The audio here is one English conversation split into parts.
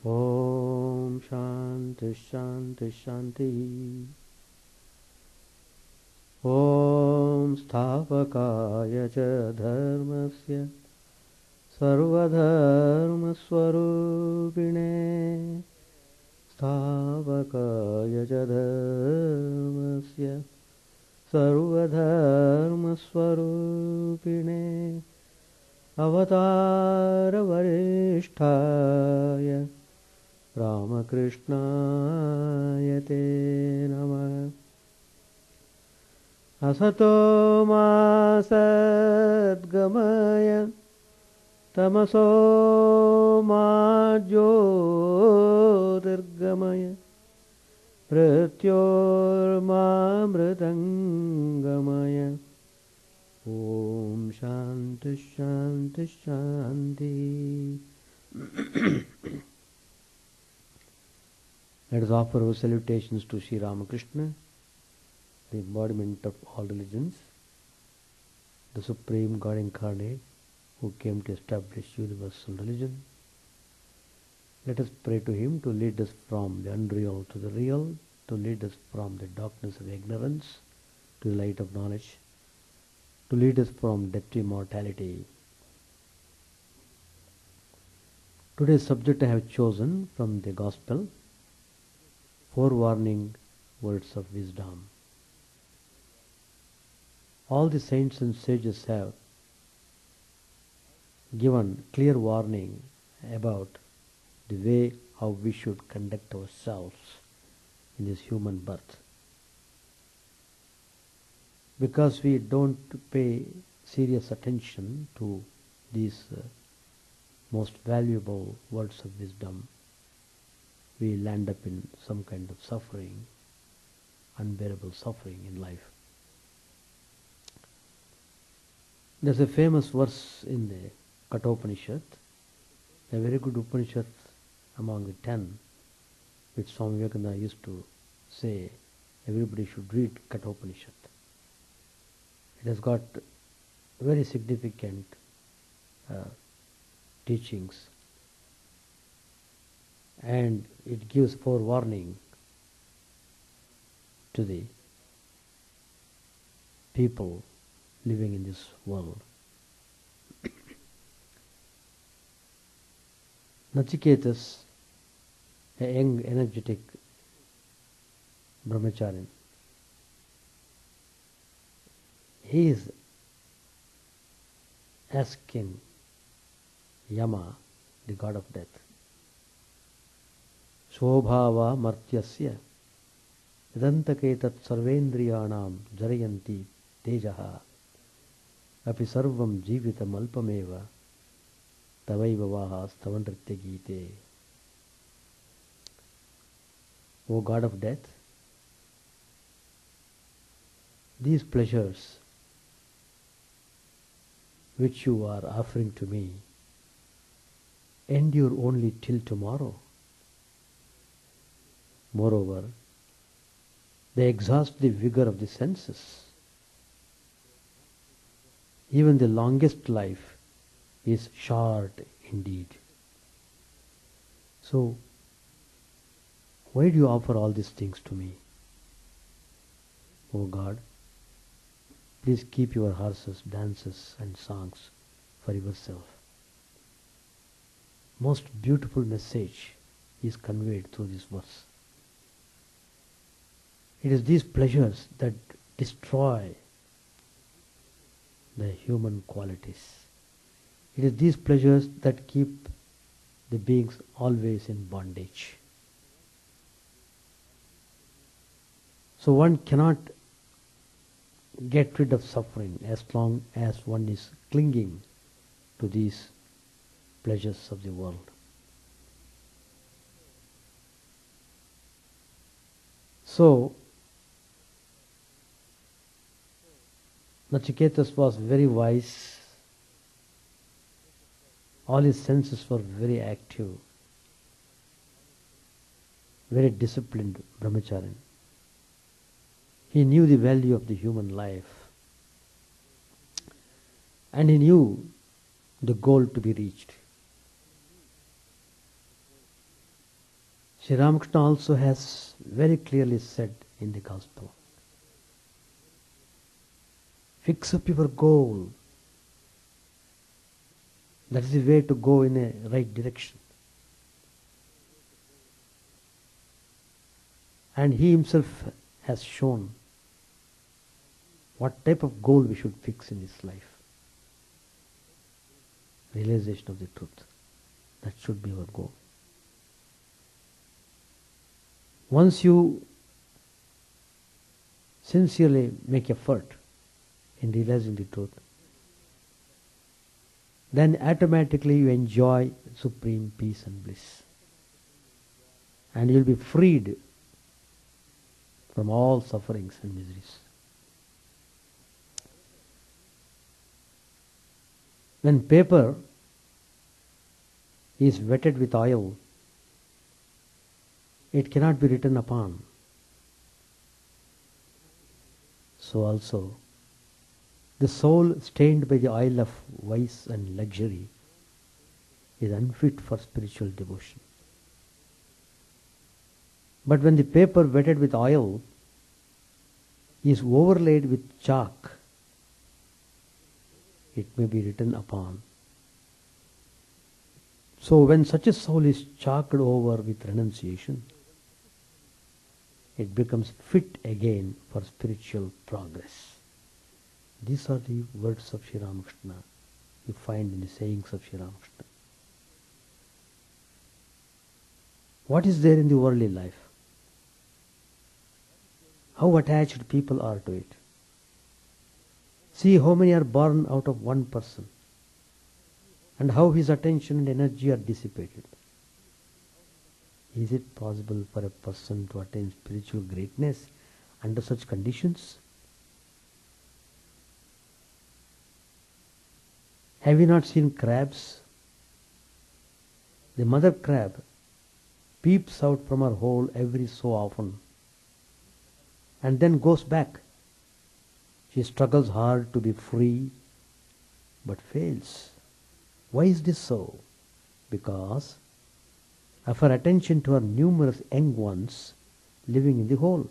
Om Shanti Shanti Shanti. Om Sthavakaya cha dharmasya sarvadharma swarupine. Sthavakaya cha dharmasya sarvadharma swarupine. Avatara varishtaya Ramakrishna te namah. Asato ma sadgamaya tamaso ma jyotirgamaya pratyorma mritangamaya. Om Shanti Shanti Shanti. Let us offer our salutations to Sri Ramakrishna, the embodiment of all religions, the Supreme God incarnate who came to establish universal religion. Let us pray to Him to lead us from the unreal to the real, to lead us from the darkness of ignorance to the light of knowledge, to lead us from death to immortality. Today's subject I have chosen from the Gospel, Forewarning, words of wisdom. All the saints and sages have given clear warning about the way how we should conduct ourselves in this human birth. Because we don't pay serious attention to these most valuable words of wisdom, we land up in some kind of suffering, unbearable suffering in life. There's a famous verse in the Kathopanishad, a very good Upanishad among the 10, which Swami Vivekananda used to say everybody should read Kathopanishad. It has got very significant teachings, and it gives forewarning to the people living in this world. Nachiketas, a young, energetic brahmacharin, he is asking Yama, the god of death, Shobhava martyasya Vedanta tat sarvendriyanam jarayanti tejaha api sarvam jivitam alpameva tavaivavaha stavandritya gite. O god of death, these pleasures which you are offering to me endure only till tomorrow. Moreover, they exhaust the vigor of the senses. Even the longest life is short indeed. So, why do you offer all these things to me? O God, please keep your horses, dances and songs for yourself. Most beautiful message is conveyed through this verse. It is these pleasures that destroy the human qualities. It is these pleasures that keep the beings always in bondage. So one cannot get rid of suffering as long as one is clinging to these pleasures of the world. So, Nachiketas was very wise. All his senses were very active, very disciplined brahmacharin. He knew the value of the human life, and he knew the goal to be reached. Sri Ramakrishna also has very clearly said in the Gospel, fix up your goal. That is the way to go in a right direction. And he himself has shown what type of goal we should fix in this life. Realization of the truth. That should be our goal. Once you sincerely make effort in realizing the truth, then automatically you enjoy supreme peace and bliss. And you'll be freed from all sufferings and miseries. When paper is wetted with oil, it cannot be written upon. So also, the soul stained by the oil of vice and luxury is unfit for spiritual devotion. But when the paper wetted with oil is overlaid with chalk, it may be written upon. So when such a soul is chalked over with renunciation, it becomes fit again for spiritual progress. These are the words of Sri Ramakrishna you find in the sayings of Sri Ramakrishna. What is there in the worldly life? How attached people are to it. See how many are born out of one person, and how his attention and energy are dissipated. Is it possible for a person to attain spiritual greatness under such conditions? Have you not seen crabs? The mother crab peeps out from her hole every so often and then goes back. She struggles hard to be free but fails. Why is this so? Because of her attention to her numerous young ones living in the hole.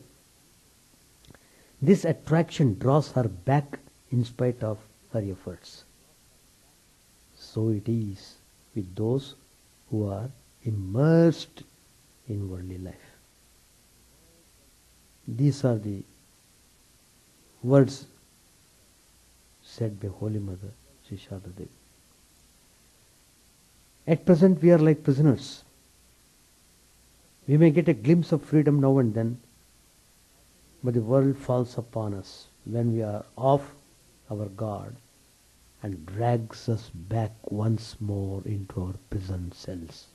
This attraction draws her back in spite of her efforts. So it is with those who are immersed in worldly life. These are the words said by Holy Mother, Sri Sharda Devi. At present we are like prisoners. We may get a glimpse of freedom now and then, but the world falls upon us when we are off our guard and drags us back once more into our prison cells.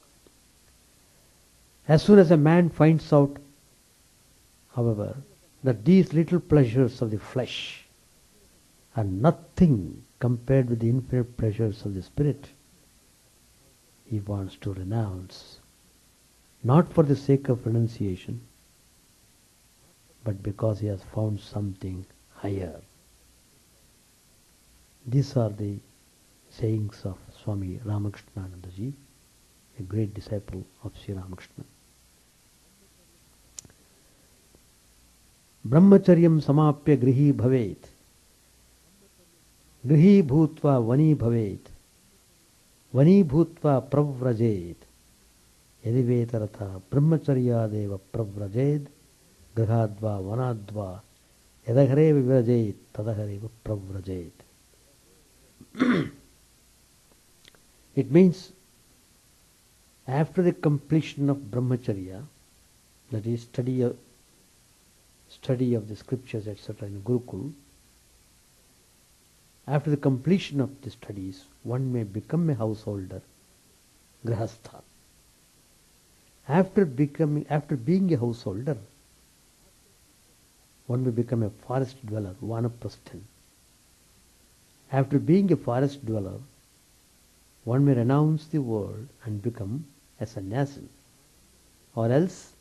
As soon as a man finds out, however, that these little pleasures of the flesh are nothing compared with the infinite pleasures of the spirit, he wants to renounce, not for the sake of renunciation, but because he has found something higher. These are the sayings of Swami Ramakrishna ji, a great disciple of Sri Ramakrishna. Brahmacharyam samapya grihi bhavet, grihi bhutva vani bhavet, vani bhutva pravrajet, yadivetarata brahmacharyadeva pravrajet, grihadva vanadva, yadahareva virajet, tadahareva pravrajet. It means after the completion of brahmacharya, that is study of the scriptures, etc. in Gurukul, after the completion of the studies, one may become a householder, grihastha. After being a householder, one may become a forest dweller, vanaprasthan. After being a forest dweller, one may renounce the world and become a sannyasin. Or else,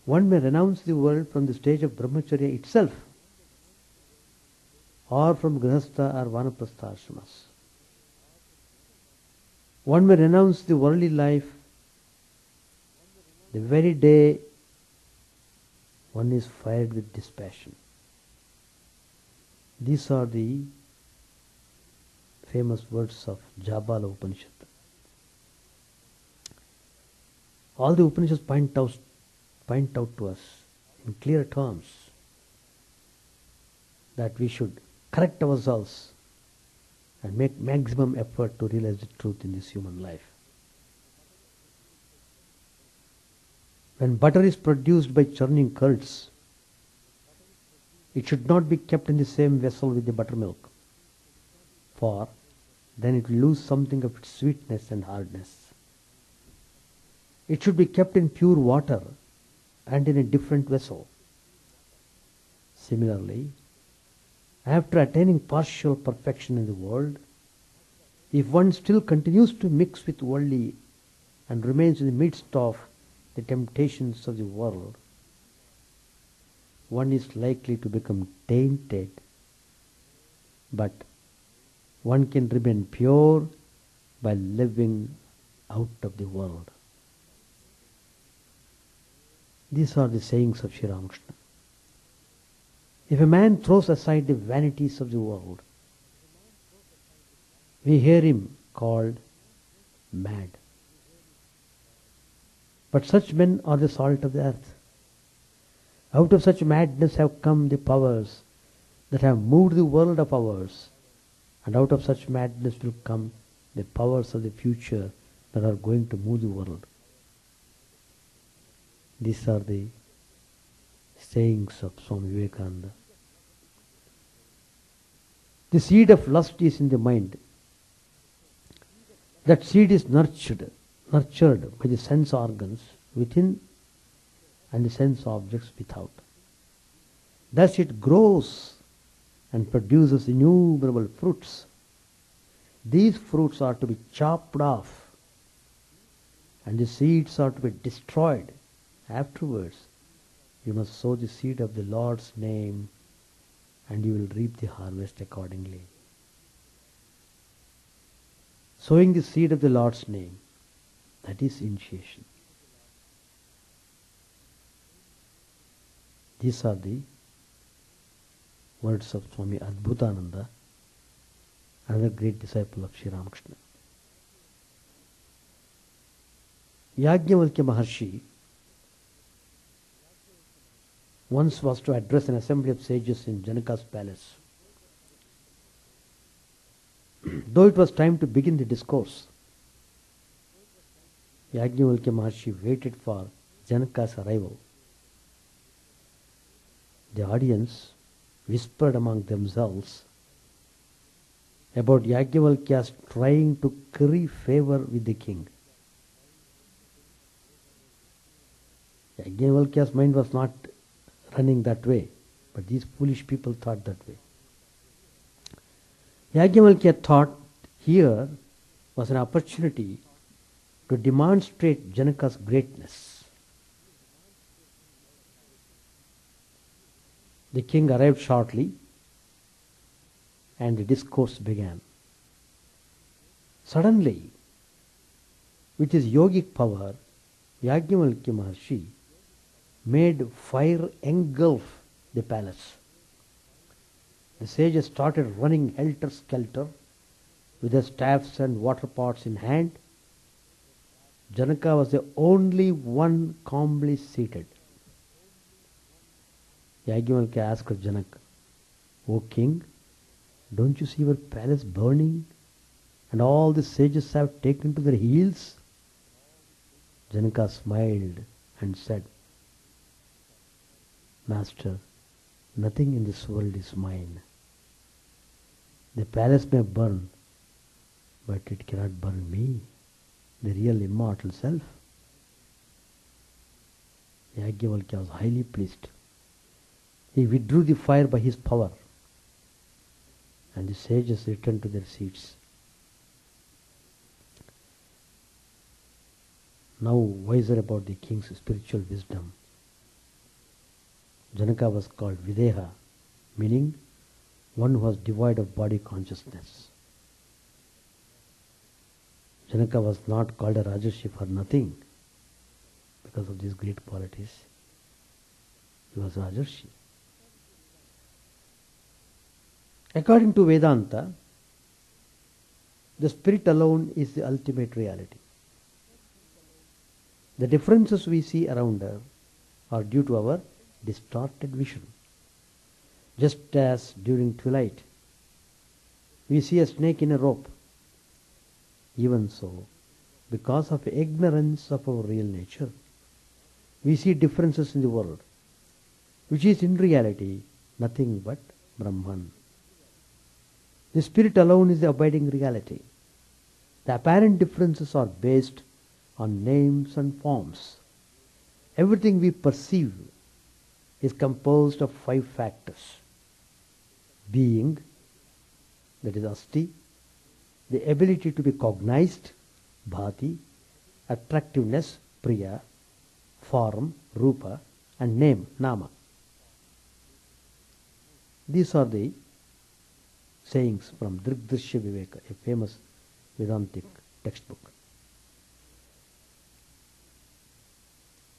one may renounce the world from the stage of brahmacharya itself, or from grihastha or vanaprastha ashramas. One may renounce the worldly life the very day one is fired with dispassion. These are the famous words of Jabala Upanishad. All the Upanishads point out to us in clear terms that we should correct ourselves and make maximum effort to realize the truth in this human life. When butter is produced by churning curds, it should not be kept in the same vessel with the buttermilk, for then it will lose something of its sweetness and hardness. It should be kept in pure water and in a different vessel. Similarly, after attaining partial perfection in the world, if one still continues to mix with worldly and remains in the midst of the temptations of the world, one is likely to become tainted, but one can remain pure by living out of the world. These are the sayings of Sri Ramakrishna. If a man throws aside the vanities of the world, we hear him called mad. But such men are the salt of the earth. Out of such madness have come the powers that have moved the world of ours, and out of such madness will come the powers of the future that are going to move the world. These are the sayings of Swami Vivekananda. The seed of lust is in the mind. That seed is nurtured by the sense organs within and the sense objects without. Thus it grows and produces innumerable fruits. These fruits are to be chopped off, and the seeds are to be destroyed. Afterwards, you must sow the seed of the Lord's name, and you will reap the harvest accordingly. Sowing the seed of the Lord's name, that is initiation. These are the words of Swami Adbhutananda, another great disciple of Sri Ramakrishna. Yajnavalkya Maharshi once was to address an assembly of sages in Janaka's palace. Though it was time to begin the discourse, Yajnavalkya Maharshi waited for Janaka's arrival. The audience whispered among themselves about Yajnavalkya's trying to curry favor with the king. Yajnavalkya's mind was not running that way, but these foolish people thought that way. Yajnavalkya thought here was an opportunity to demonstrate Janaka's greatness. The king arrived shortly, and the discourse began. Suddenly, with his yogic power, Yajnavalkya Maharshi made fire engulf the palace. The sages started running helter-skelter with their staffs and water pots in hand. Janaka was the only one calmly seated. Yajnavalkya asked Janaka, "O king, don't you see your palace burning and all the sages have taken to their heels?" Janaka smiled and said, "Master, nothing in this world is mine. The palace may burn, but it cannot burn me, the real immortal self." Yajnavalkya was highly pleased. He withdrew the fire by his power, and the sages returned to their seats. Now wiser about the king's spiritual wisdom, Janaka was called Videha, meaning one who was devoid of body consciousness. Janaka was not called a Rajarshi for nothing. because of these great qualities. He was Rajarshi. According to Vedanta, the spirit alone is the ultimate reality. The differences we see around us are due to our distorted vision. Just as during twilight we see a snake in a rope, even so, because of ignorance of our real nature, we see differences in the world, which is in reality nothing but Brahman. The spirit alone is the abiding reality. The apparent differences are based on names and forms. Everything we perceive is composed of 5 factors: being, that is asti; the ability to be cognized, bhati; attractiveness, priya; form, rupa; and name, nama. These are the sayings from Drigdrishya Viveka, a famous Vedantic textbook.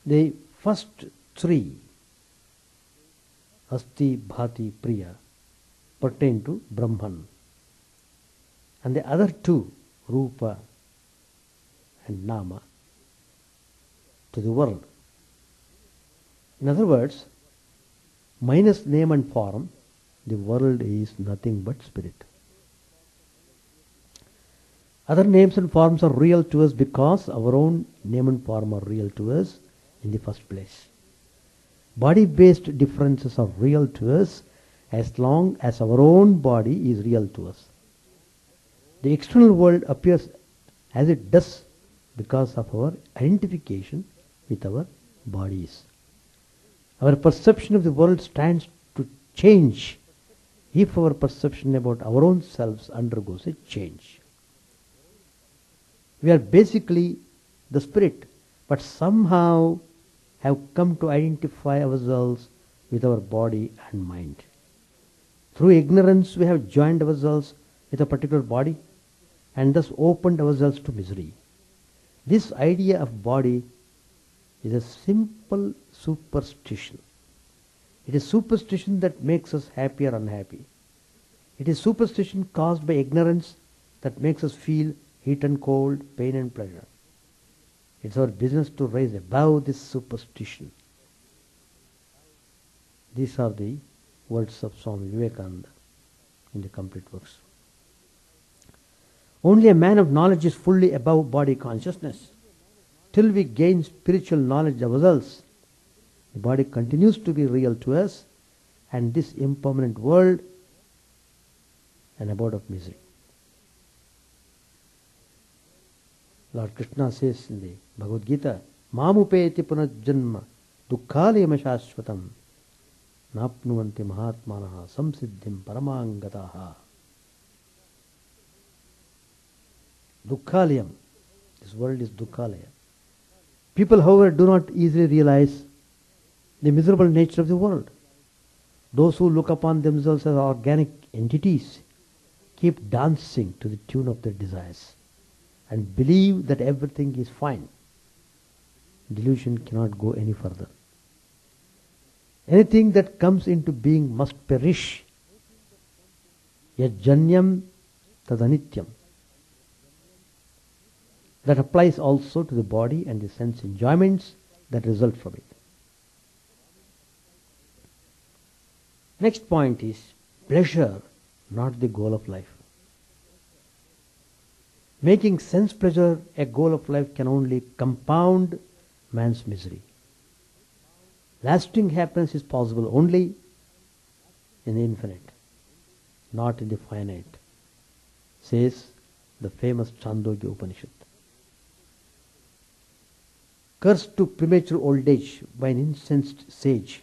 The first 3, asti, bhati, priya, pertain to Brahman, and the other 2, rupa and nama, to the world. In other words, minus name and form, the world is nothing but spirit. Other names and forms are real to us because our own name and form are real to us in the first place. Body-based differences are real to us as long as our own body is real to us. The external world appears as it does because of our identification with our bodies. Our perception of the world stands to change if our perception about our own selves undergoes a change. We are basically the spirit, but somehow have come to identify ourselves with our body and mind. Through ignorance, we have joined ourselves with a particular body and thus opened ourselves to misery. This idea of body is a simple superstition. It is superstition that makes us happy or unhappy. It is superstition caused by ignorance that makes us feel heat and cold, pain and pleasure. It's our business to rise above this superstition. These are the words of Swami Vivekananda in the complete works. Only a man of knowledge is fully above body consciousness. Till we gain spiritual knowledge ourselves, the body continues to be real to us, and this impermanent world an abode of misery. Lord Krishna says in the Bhagavad Gita, Mamupeti punajjanma dukkhalayam shashvatam napnuvanti mahatmanaha samsiddhim paramangataha. Dukkhalayam. This world is dukkhalaya. People, however, do not easily realize the miserable nature of the world. Those who look upon themselves as organic entities keep dancing to the tune of their desires and believe that everything is fine. Delusion cannot go any further. Anything that comes into being must perish. Yajjanyam tadanityam. That applies also to the body and the sense enjoyments that result from it. Next point is pleasure, not the goal of life. Making sense pleasure a goal of life can only compound man's misery. Lasting happiness is possible only in the infinite, not in the finite, says the famous Chandogya Upanishad. Cursed to premature old age by an incensed sage,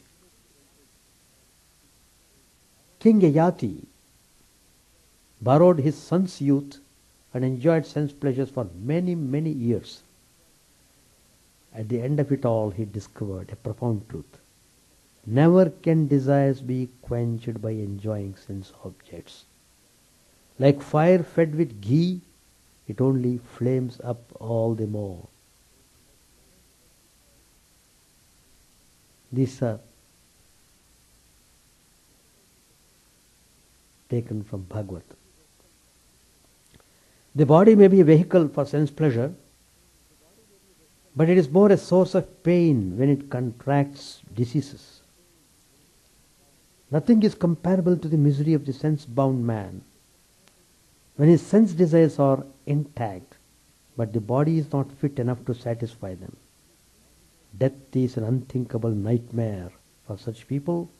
King Yayati borrowed his son's youth and enjoyed sense pleasures for many, many years. At the end of it all, he discovered a profound truth. Never can desires be quenched by enjoying sense objects. Like fire fed with ghee, it only flames up all the more. These are taken from Bhagavad. The body may be a vehicle for sense pleasure, but it is more a source of pain when it contracts diseases. Nothing is comparable to the misery of the sense-bound man when his sense desires are intact, but the body is not fit enough to satisfy them. Death is an unthinkable nightmare for such people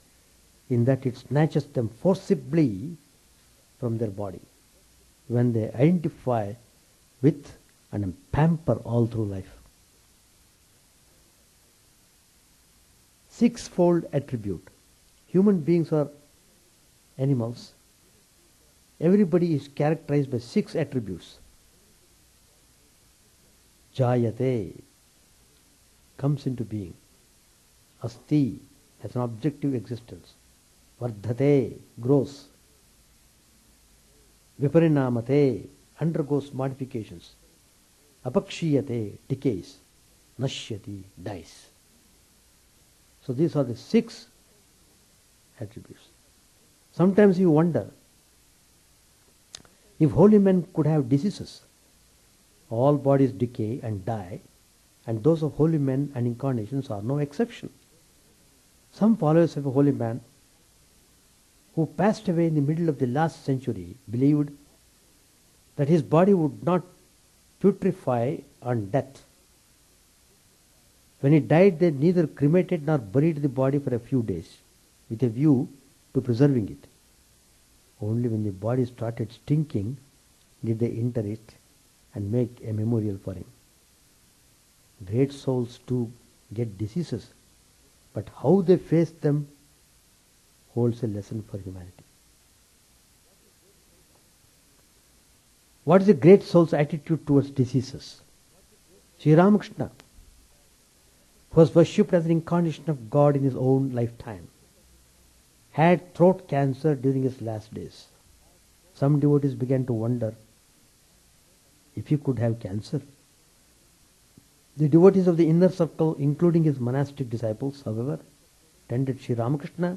in that it snatches them forcibly from their body when they identify with and pamper all through life. Sixfold attribute. Human beings are animals. Everybody is characterized by 6 attributes. Jayate, comes into being. Asti, has an objective existence. Vardhate, grows. Viparinamate, undergoes modifications. Apakshiyate, decays. Nashyati, dies. So these are the 6 attributes. Sometimes you wonder, if holy men could have diseases, all bodies decay and die, and those of holy men and incarnations are no exception. Some followers of a holy man who passed away in the middle of the last century believed that his body would not putrefy on death. When he died, they neither cremated nor buried the body for a few days, with a view to preserving it. Only when the body started stinking did they inter it and make a memorial for him. Great souls too get diseases, but how they face them holds a lesson for humanity. What is a great soul's attitude towards diseases? Sri Ramakrishna, who was worshipped as an incarnation of God in his own lifetime, had throat cancer during his last days. Some devotees began to wonder if he could have cancer. The devotees of the inner circle, including his monastic disciples, however, tended Sri Ramakrishna,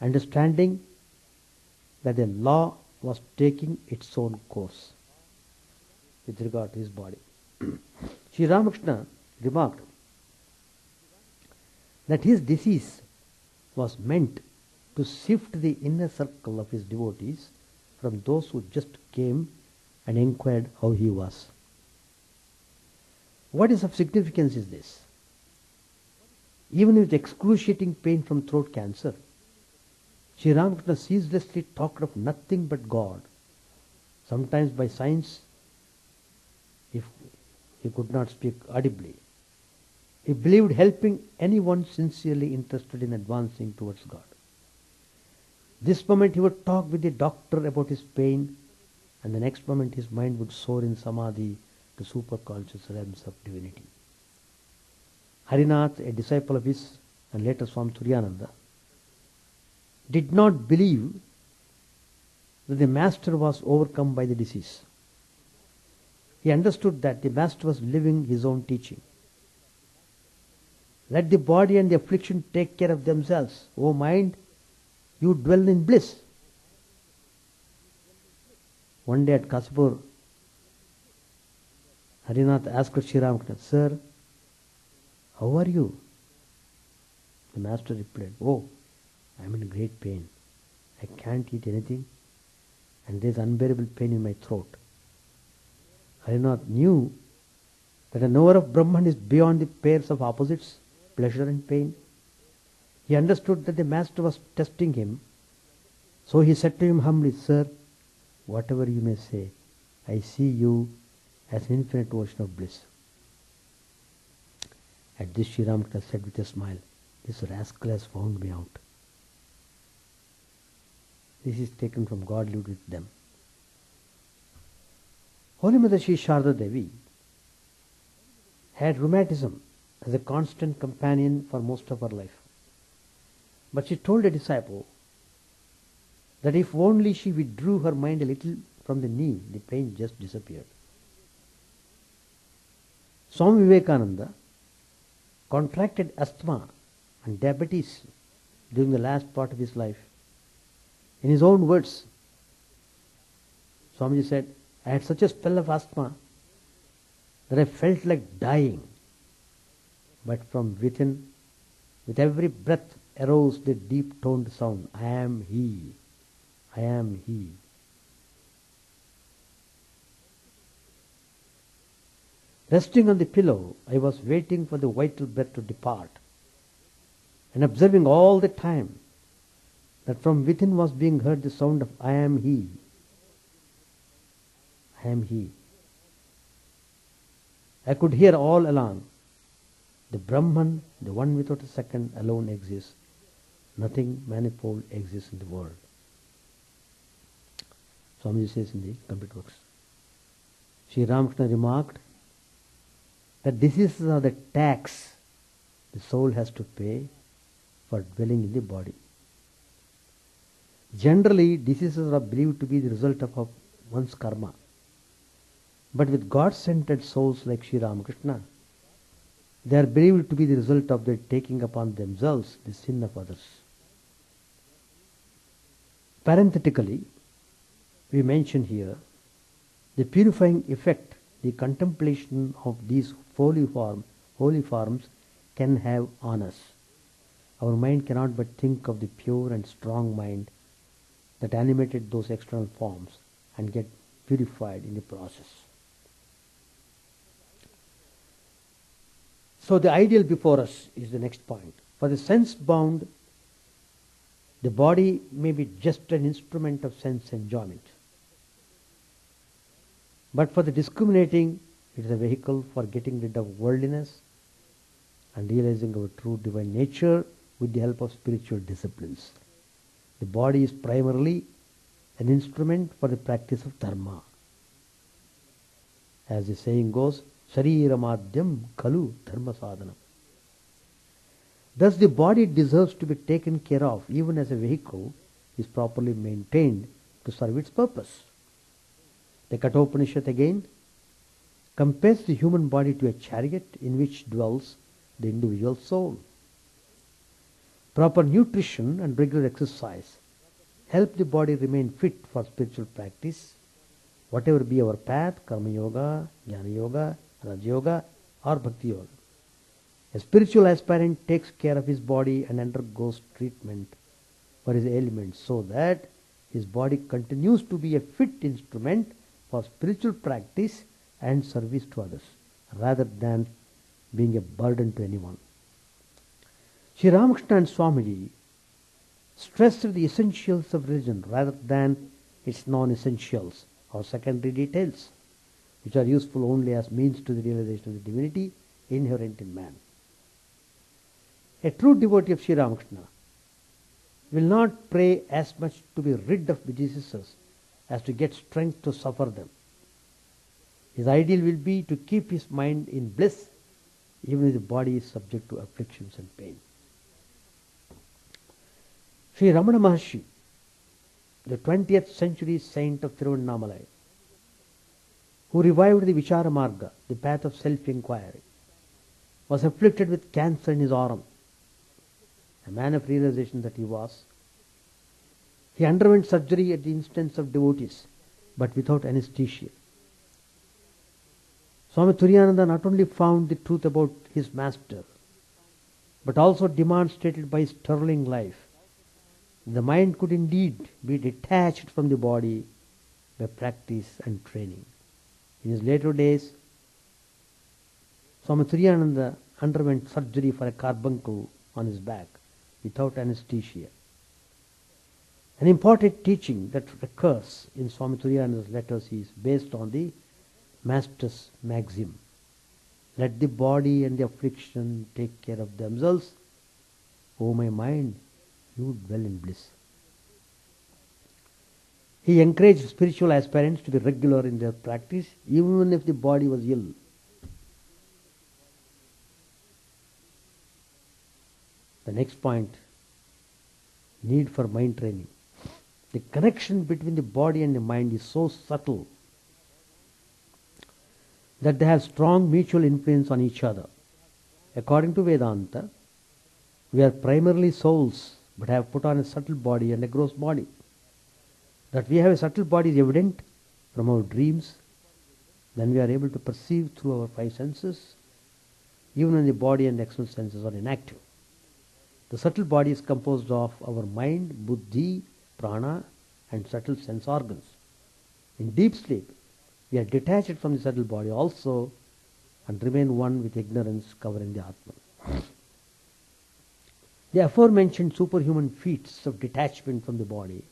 understanding that the law was taking its own course with regard to his body. Sri Ramakrishna remarked that his disease was meant to sift the inner circle of his devotees from those who just came and inquired how he was. What is of significance is this. Even with excruciating pain from throat cancer, Sri Ramakrishna ceaselessly talked of nothing but God, sometimes by signs if he could not speak audibly. He believed helping anyone sincerely interested in advancing towards God. This moment he would talk with the doctor about his pain, and the next moment his mind would soar in samadhi to superconscious realms of divinity. Harinath, a disciple of his and later Swami Chidananda, did not believe that the master was overcome by the disease. He understood that the master was living his own teaching. Let the body and the affliction take care of themselves. O mind, you dwell in bliss. One day at Kasipur, Harinath asked Sri Ramakrishna, Sir, how are you? The master replied, Oh, I am in great pain. I can't eat anything, and there is unbearable pain in my throat. Harinath knew that a knower of Brahman is beyond the pairs of opposites, pleasure and pain. He understood that the master was testing him, so he said to him humbly, Sir, whatever you may say, I see you as an infinite ocean of bliss. At this Sri Ramakrishna said with a smile, this rascal has found me out. This is taken from God lived with them. Holy Mother Sri Sharda Devi had rheumatism as a constant companion for most of her life. But she told a disciple that if only she withdrew her mind a little from the knee, the pain just disappeared. Swami Vivekananda contracted asthma and diabetes during the last part of his life. In his own words, Swamiji said, I had such a spell of asthma that I felt like dying. But from within, with every breath arose the deep-toned sound, I am He, I am He. Resting on the pillow, I was waiting for the vital breath to depart, and observing all the time that from within was being heard the sound of I am He, I am He. I could hear all along, the Brahman, the one without a second, alone exists. Nothing manifold exists in the world. Swamiji says in the complete works. Sri Ramakrishna remarked that diseases are the tax the soul has to pay for dwelling in the body. Generally, diseases are believed to be the result of one's karma. But with God-centered souls like Sri Ramakrishna, they are believed to be the result of their taking upon themselves the sin of others. Parenthetically, we mention here the purifying effect the contemplation of these holy forms can have on us. Our mind cannot but think of the pure and strong mind that animated those external forms and get purified in the process. So the ideal before us is the next point. For the sense-bound, the body may be just an instrument of sense enjoyment. But for the discriminating, it is a vehicle for getting rid of worldliness and realizing our true divine nature with the help of spiritual disciplines. The body is primarily an instrument for the practice of dharma. As the saying goes, Shariramadhyam Kalu Dharma Sadhanam. Thus the body deserves to be taken care of even as a vehicle is properly maintained to serve its purpose. The Kathopanishad again compares the human body to a chariot in which dwells the individual soul. Proper nutrition and regular exercise help the body remain fit for spiritual practice, whatever be our path, karma yoga, jnana yoga, raja yoga or bhakti yoga. A spiritual aspirant takes care of his body and undergoes treatment for his ailments so that his body continues to be a fit instrument for spiritual practice and service to others, rather than being a burden to anyone. Sri Ramakrishna and Swamiji stressed the essentials of religion rather than its non-essentials or secondary details, which are useful only as means to the realization of the divinity inherent in man. A true devotee of Sri Ramakrishna will not pray as much to be rid of diseases as to get strength to suffer them. His ideal will be to keep his mind in bliss even if the body is subject to afflictions and pain. Sri Ramana Maharshi, the 20th century saint of Tiruvannamalai, who revived the Vichara Marga, the path of self-inquiry, was afflicted with cancer in his arm. A man of realization that he was, he underwent surgery at the instance of devotees, but without anesthesia. Swami Chidananda not only found the truth about his master, but also demonstrated by his sterling life the mind could indeed be detached from the body by practice and training. In his later days, Swami Chidananda underwent surgery for a carbuncle on his back without anesthesia. An important teaching that recurs in Swami Chidananda's letters is based on the Master's maxim, let the body and the affliction take care of themselves. O my mind, you dwell in bliss. He encouraged spiritual aspirants to be regular in their practice even if the body was ill. The next point, need for mind training. The connection between the body and the mind is so subtle that they have strong mutual influence on each other. According to Vedanta, We are primarily souls, but have put on a subtle body and a gross body. That we have a subtle body is evident from our dreams. Then we are able to perceive through our five senses, even when the body and external senses are inactive. The subtle body is composed of our mind, buddhi, prana, and subtle sense organs. In deep sleep, we are detached from the subtle body also and remain one with ignorance covering the Atman. The aforementioned superhuman feats of detachment from the body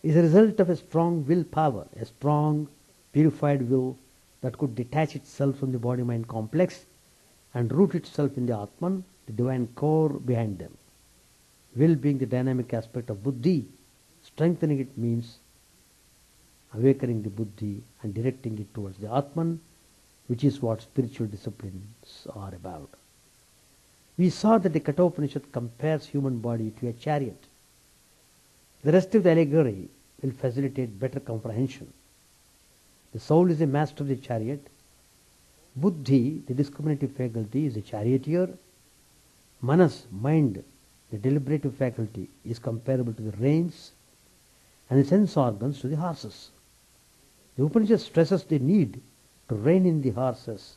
is a result of a strong willpower, a strong, purified will that could detach itself from the body-mind complex and root itself in the Atman, the divine core behind them. Will being the dynamic aspect of buddhi, strengthening it means awakening the buddhi and directing it towards the Atman, which is what spiritual disciplines are about. We saw that the Kathopanishad compares human body to a chariot. The rest of the allegory will facilitate better comprehension. The soul is the master of the chariot. Buddhi, the discriminative faculty, is the charioteer. Manas, mind, the deliberative faculty, is comparable to the reins, and the sense organs to the horses. The Upanishad stresses the need to rein in the horses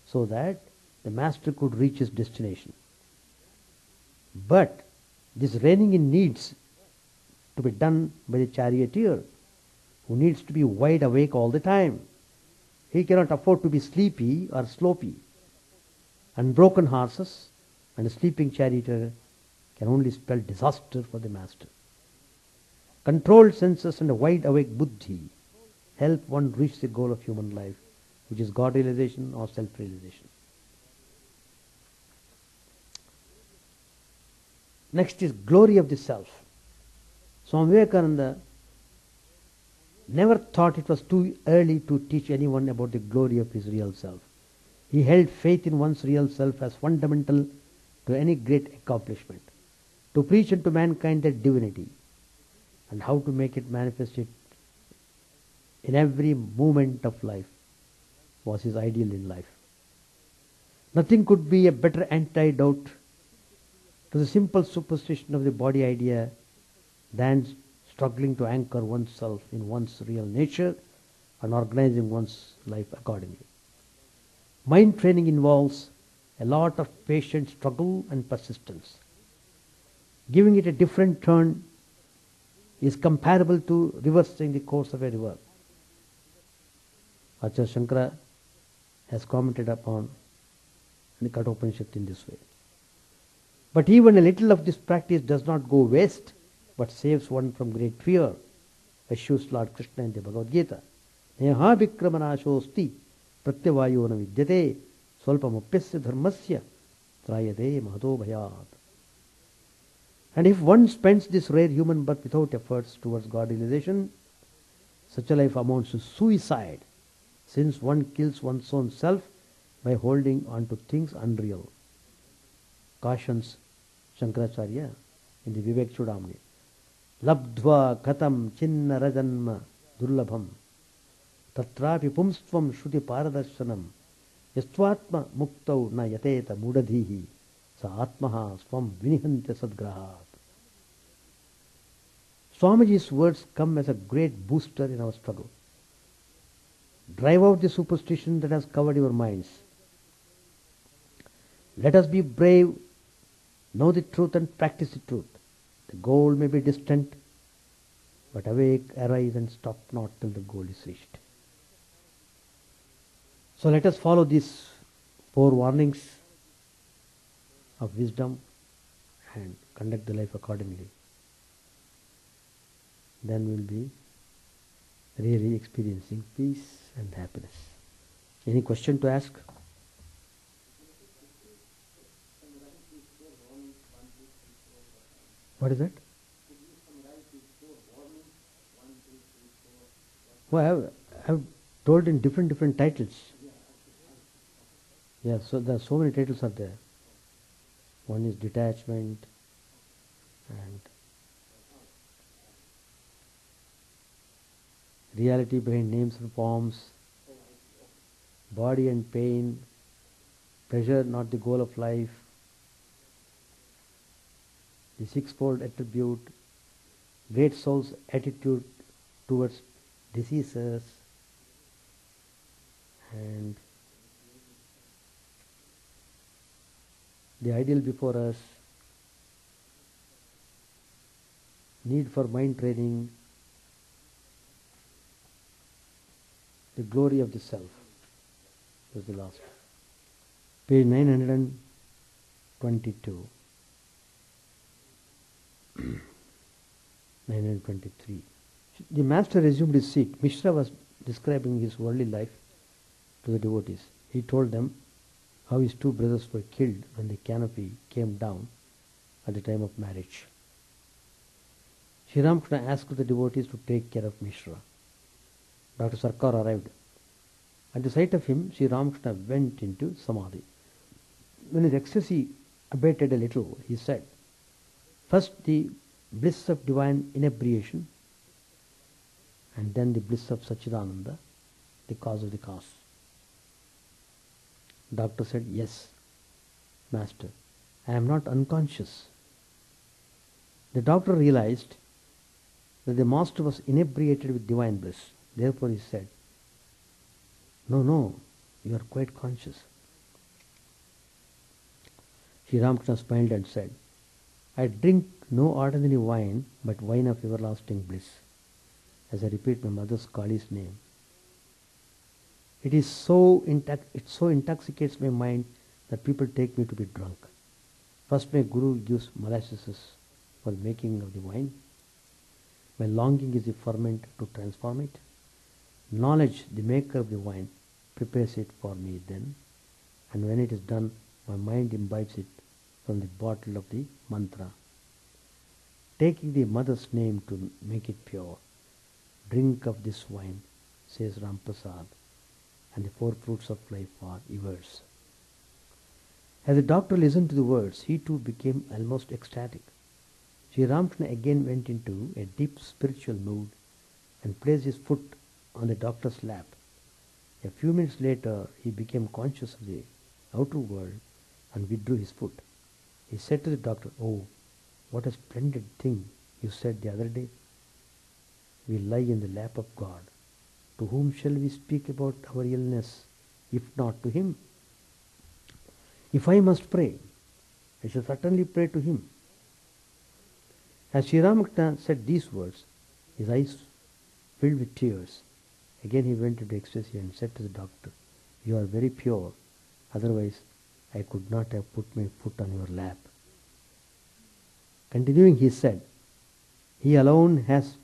so that the master could reach his destination. But this reining in needs to be done by the charioteer, who needs to be wide awake all the time. He cannot afford to be sleepy or sloppy. Unbroken horses and a sleeping charioteer can only spell disaster for the master. Controlled senses and a wide awake buddhi help one reach the goal of human life, which is God realization or self-realization. Next is glory of the self. Swami Vivekananda never thought it was too early to teach anyone about the glory of his real self. He held faith in one's real self as fundamental to any great accomplishment. To preach unto mankind that divinity and how to make it manifest it in every moment of life was his ideal in life. Nothing could be a better antidote to the simple superstition of the body idea than struggling to anchor oneself in one's real nature and organizing one's life accordingly. Mind training involves a lot of patient struggle and persistence. Giving it a different turn is comparable to reversing the course of a river. Acharya Shankara has commented upon the Kathopanishad in this way. But even a little of this practice does not go waste, but saves one from great fear, assures Lord Krishna in the Bhagavad Gita. Neha vikramanashosti pratyavayo na vidyate swalpamupyasya dharmasya trayate mahado bhayat. And if one spends this rare human birth without efforts towards God realization, such a life amounts to suicide, since one kills one's own self by holding on to things unreal. Cautions Shankaracharya in the Vivekananda. Labdva katam chinna rajanma durlabham tatrapi pumstvam shruti paradarshanam yastvatma muktau na yateta mudadhihi sa atmaha swam vinihantya sadgrahat. Swamiji's words come as a great booster in our struggle. Drive out the superstition that has covered your minds. Let us be brave, know the truth and practice the truth. The goal may be distant, but awake, arise and stop not till the goal is reached. So let us follow these 4 warnings of wisdom and conduct the life accordingly. Then we will be really experiencing peace and happiness. Any question to ask? What is that? Well, I have told in different titles. Yeah, so there are so many titles are there. One is detachment and reality behind names and forms, body and pain, pleasure not the goal of life, the sixfold attribute, great soul's attitude towards diseases, and the ideal before us, need for mind training, the glory of the self. Was the last. Page 922. 923. The master resumed his seat. Mishra was describing his worldly life to the devotees. He told them how his two brothers were killed when the canopy came down at the time of marriage. Sri Ramakrishna asked the devotees to take care of Mishra. Dr. Sarkar arrived. At the sight of him, Sri Ramakrishna went into samadhi. When his ecstasy abated a little, he said, first the bliss of divine inebriation, and then the bliss of Sachidananda, the cause of the cause. Doctor said, yes, Master, I am not unconscious. The doctor realized that the master was inebriated with divine bliss. Therefore he said, no, you are quite conscious. Sri Ramakrishna smiled and said, I drink no ordinary wine, but wine of everlasting bliss, as I repeat my mother's Kali's name. It so intoxicates my mind that people take me to be drunk. First my Guru gives molasses for the making of the wine. My longing is the ferment to transform it. Knowledge, the maker of the wine, prepares it for me then, and when it is done, my mind imbibes it from the bottle of the mantra. Taking the mother's name to make it pure, drink of this wine, says Ram Prasad, and the four fruits of life are yours. As the doctor listened to the words, he too became almost ecstatic. Sri Ramakrishna again went into a deep spiritual mood and placed his foot on the doctor's lap. A few minutes later, he became conscious of the outer world and withdrew his foot. He said to the doctor, oh, what a splendid thing you said the other day. We lie in the lap of God. To whom shall we speak about our illness, if not to him? If I must pray, I shall certainly pray to him. As Sri Ramakrishna said these words, his eyes filled with tears. Again he went into ecstasy and said to the doctor, you are very pure, otherwise I could not have put my foot on your lap. Continuing, he said, he alone has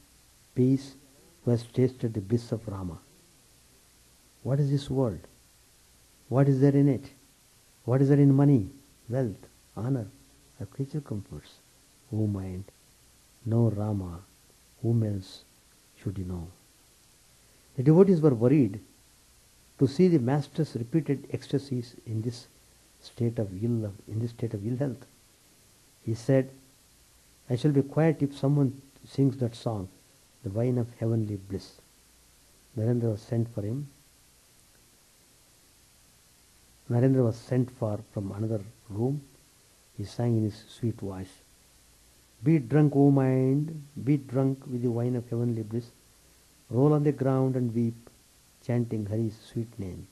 peace who has tasted the bliss of Rama. What is this world? What is there in it? What is there in money, wealth, honor, or creature comforts? O mind, know Rama, whom else should you know? The devotees were worried to see the master's repeated ecstasies in this state of ill health. He said, I shall be quiet if someone sings that song, the wine of heavenly bliss. Narendra was sent for him. Narendra was sent for from another room. He sang in his sweet voice, be drunk, O mind, be drunk with the wine of heavenly bliss. Roll on the ground and weep, chanting Hari's sweet name.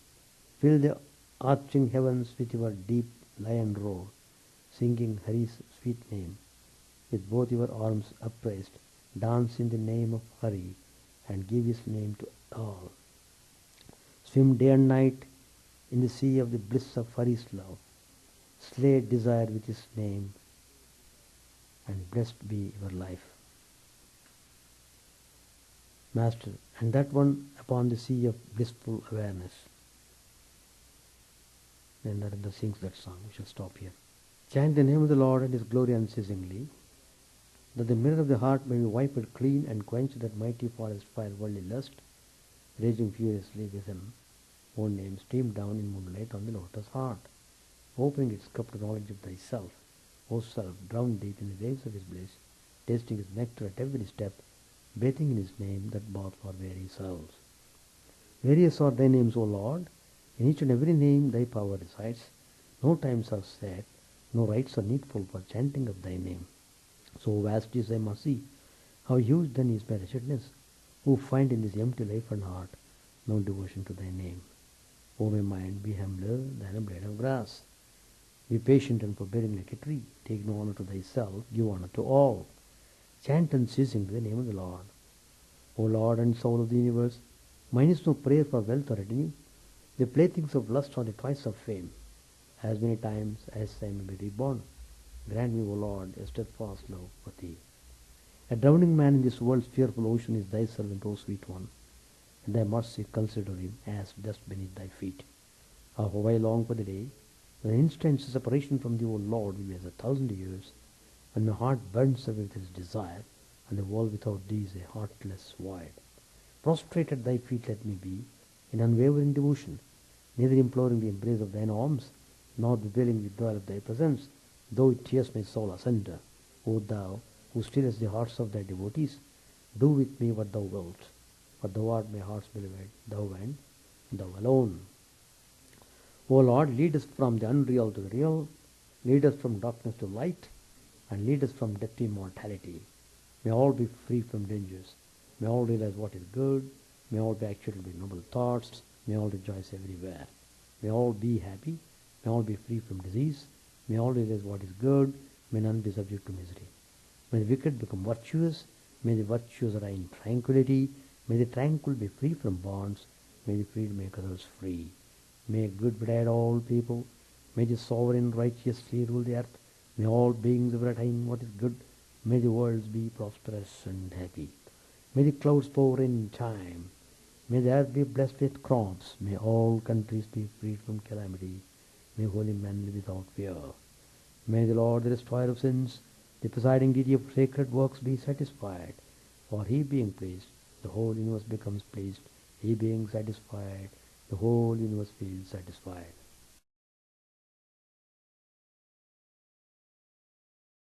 Fill the arching heavens with your deep lion roar, singing Hari's sweet name. With both your arms upraised, dance in the name of Hari and give his name to all. Swim day and night in the sea of the bliss of Hari's love. Slay desire with his name, and blessed be your life. Master, and that one upon the sea of blissful awareness. Then Narendra sings that song. We shall stop here. Chant the name of the Lord and his glory unceasingly, that the mirror of the heart may be wiped clean and quench that mighty forest fire worldly lust, raging furiously within. Own name stream down in moonlight on the lotus heart, opening its cup to knowledge of thyself. O self, drowned deep in the waves of his bliss, tasting his nectar at every step, bathing in his name that bath for weary souls. Various are thy names, O Lord. In each and every name thy power resides. No times are set, no rites are needful for chanting of thy name. So vast is thy mercy, how huge then is my wretchedness, who find in this empty life and heart no devotion to thy name. O my mind, be humbler than a blade of grass. Be patient and forbearing like a tree. Take no honor to thyself, give honor to all. Chant unceasingly the name of the Lord. O Lord and soul of the universe, mine is no prayer for wealth or retinue. The playthings of lust are the toys of fame. As many times as I may be reborn, grant me, O Lord, a steadfast love for thee. A drowning man in this world's fearful ocean is thy servant, O sweet one, and thy mercy consider him as dust beneath thy feet. Ah, how I long for the day when an instant's separation from thee, O Lord, will be as 1,000 years, when my heart burns away with its desire, and the world without thee is a heartless void. Prostrate at thy feet let me be, in unwavering devotion, neither imploring the embrace of thine arms, nor bewailing the joy of thy presence, though it tears my soul asunder. O thou, who stillest the hearts of thy devotees, do with me what thou wilt, for thou art my heart's beloved, thou and thou alone. O Lord, lead us from the unreal to the real, lead us from darkness to light, and lead us from death to immortality. May all be free from dangers. May all realize what is good. May all be actuated with noble thoughts. May all rejoice everywhere. May all be happy. May all be free from disease. May all realize what is good. May none be subject to misery. May the wicked become virtuous. May the virtuous reign in tranquility. May the tranquil be free from bonds. May the freed make others free. May good betide all people. May the sovereign righteously rule the earth. May all beings ever attain what is good. May the worlds be prosperous and happy. May the clouds pour in time. May the earth be blessed with crops. May all countries be freed from calamity. May holy men live without fear. May the Lord, the destroyer of sins, the presiding deity of sacred works, be satisfied. For he being pleased, the whole universe becomes pleased. He being satisfied, the whole universe feels satisfied.